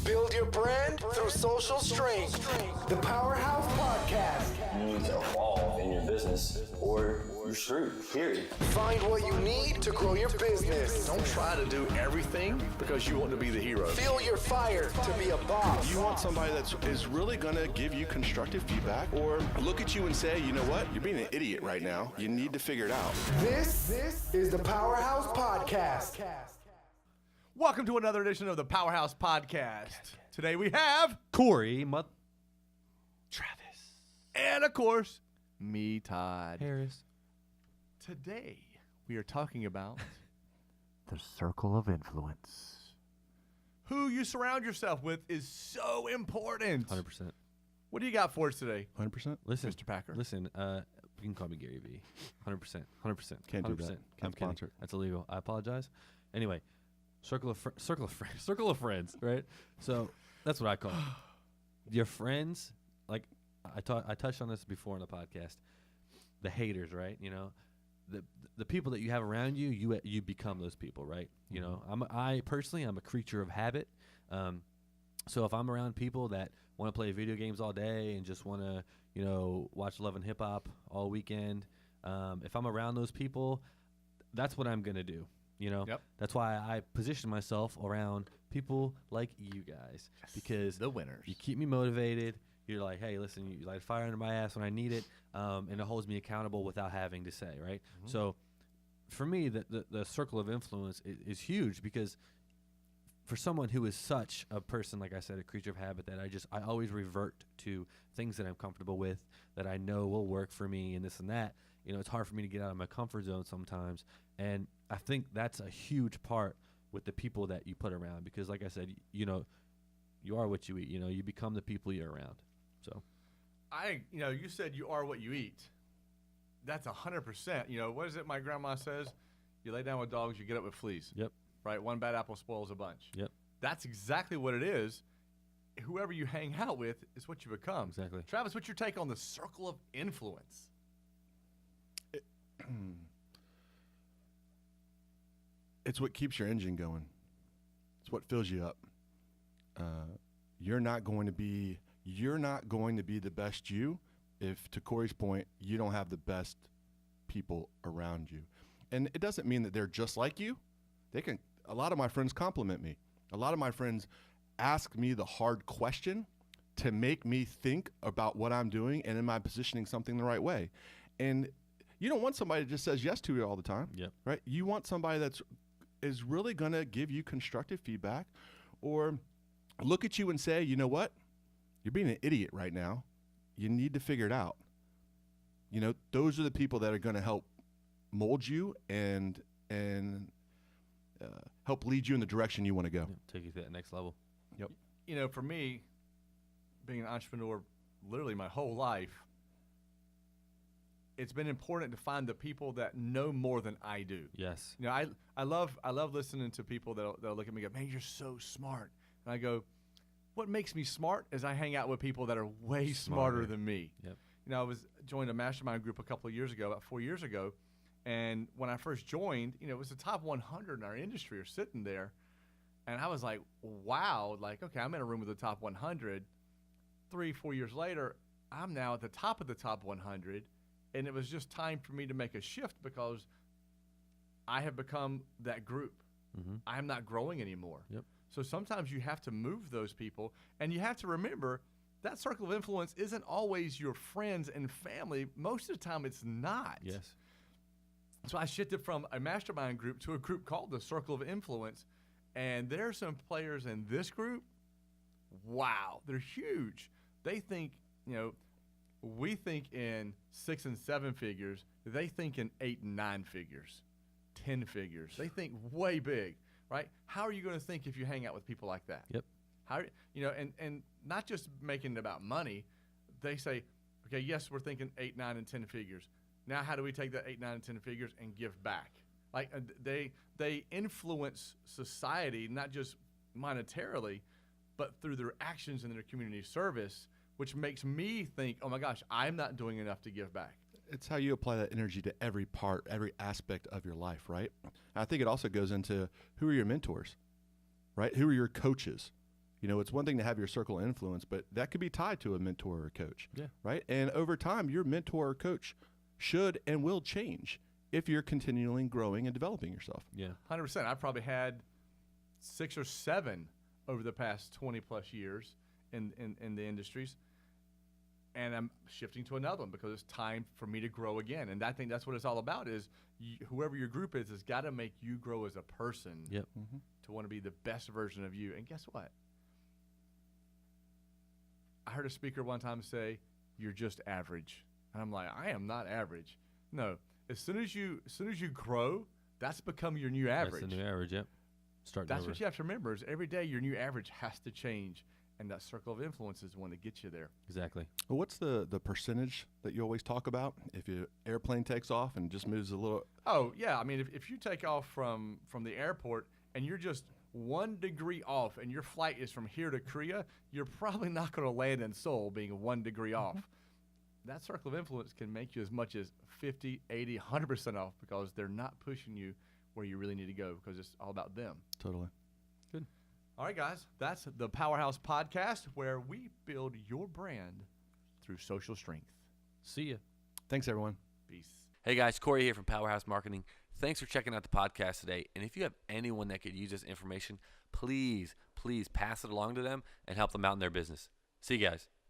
Build your brand through social strength. The PowerHouse Podcast. You need to evolve in your business or you're screwed, period. Find what you need to grow your business. Don't try to do everything because you want to be the hero. Feel your fire to be a boss. You want somebody that is really going to give you constructive feedback or look at you and say, you know what, you're being an idiot right now. You need to figure it out. This is the PowerHouse Podcast. Welcome to another edition of the PowerHouse Podcast. Today we have Corey, Travis, and of course, me, Todd. Harris. Today we are talking about The circle of influence. who you surround yourself with is so important. 100%. What do you got for us today, 100%? Listen, Mr. Packer? Listen, you can call me Gary V. 100%. 100%. Can't do 100%. that. I'm I'm kidding. sponsored. That's illegal. I apologize. Anyway, circle of friends, right? So that's what I call it. Your friends, like I touched on this before in the podcast. The haters, right? You know, the people that you have around you, you become those people, right? You know, I personally, I'm a creature of habit. So if I'm around people that want to play video games all day and just want to, you know, watch Love and Hip Hop all weekend, if I'm around those people, that's what I'm gonna do. You know, Yep. That's why I position myself around people like you guys, because the winners. you keep me motivated. You're like, hey, listen, you light fire under my ass when I need it, and it holds me accountable without having to say, right? Mm-hmm. So for me, the circle of influence is huge, because for someone who is such a person, like I said, a creature of habit, that I always revert to things that I'm comfortable with, that I know will work for me, and this and that. You know, it's hard for me to get out of my comfort zone sometimes, and I think that's a huge part with the people that you put around, because, like I said, you know, you are what you eat. You know, you become the people you're around. So, you said you are what you eat. That's 100%. You know, what is it my grandma says? You lay down with dogs, you get up with fleas. yep, Right? One bad apple spoils a bunch. yep, That's exactly what it is. Whoever you hang out with is what you become. Exactly. Travis, what's your take on the circle of influence? It's what keeps your engine going. It's what fills you up. You're not going to be the best you if, to Corey's point, you don't have the best people around you. And it doesn't mean that they're just like you. A lot of my friends compliment me. A lot of my friends ask me the hard question to make me think about what I'm doing and am I positioning something the right way. And you don't want somebody that just says yes to you all the time. Yep. Right? You want somebody is really going to give you constructive feedback or look at you and say, you know what? You're being an idiot right now. You need to figure it out. You know, those are the people that are going to help mold you and help lead you in the direction you want to go. take you to that next level. Yep. You know, for me, being an entrepreneur literally my whole life, it's been important to find the people that know more than I do. Yes. You know, I love listening to people that'll look at me and go, man, you're so smart. And I go, what makes me smart is I hang out with people that are way smarter than me. Yep. You know, I joined a mastermind group a couple of years ago, about 4 years ago. And when I first joined, you know, it was the top 100 in our industry are sitting there. And I was like, wow, like, okay, I'm in a room with the top 100. 3-4 years later, I'm now at the top of the top 100. And it was just time for me to make a shift because I have become that group. Mm-hmm. I'm not growing anymore. Yep. So sometimes you have to move those people. And you have to remember that circle of influence isn't always your friends and family. Most of the time it's not. Yes. So I shifted from a mastermind group to a group called the Circle of Influence. And there are some players in this group, wow, they're huge. They think, you know, we think in 6 and 7 figures. They think in 8 and 9 figures, 10 figures. They think way big, right? How are you going to think if you hang out with people like that? Yep. How, you know, and not just making it about money. They say, okay, yes, we're thinking 8, 9, and 10 figures. Now, how do we take that 8, 9, and 10 figures and give back? Like they influence society, not just monetarily, but through their actions and their community service, which makes me think, oh my gosh, I'm not doing enough to give back. It's how you apply that energy to every part, every aspect of your life, right? I think it also goes into who are your mentors, right? Who are your coaches? It's one thing to have your circle of influence, but that could be tied to a mentor or a coach. Yeah. Right. And over time, your mentor or coach should and will change if you're continually growing and developing yourself. Yeah. 100%. I've probably had 6 or 7 over the past 20 plus years in the industries. And I'm shifting to another one because it's time for me to grow again. And I think that's what it's all about is whoever your group is has got to make you grow as a person Yep. to want to be the best version of you. And guess what? I heard a speaker one time say, "You're just average." And I'm like, I am not average. No. As soon as you grow, that's become your new average. That's the new average, yep. Starting That's over. what you have to remember is every day your new average has to change. And that circle of influence is the one that gets you there. Exactly. Well, what's the percentage that you always talk about if your airplane takes off and just moves a little? Oh, yeah. I mean, if you take off from the airport and you're just 1 degree off and your flight is from here to Korea, you're probably not going to land in Seoul being 1 degree off. That circle of influence can make you as much as 50, 80, 100% off because they're not pushing you where you really need to go because it's all about them. Totally. Good. All right, guys. That's the PowerHouse podcast where we build your brand through social strength. See ya. Thanks, everyone. Peace. Hey guys, Corey here from PowerHouse Marketing. Thanks for checking out the podcast today. And if you have anyone that could use this information, please pass it along to them and help them out in their business. See you guys.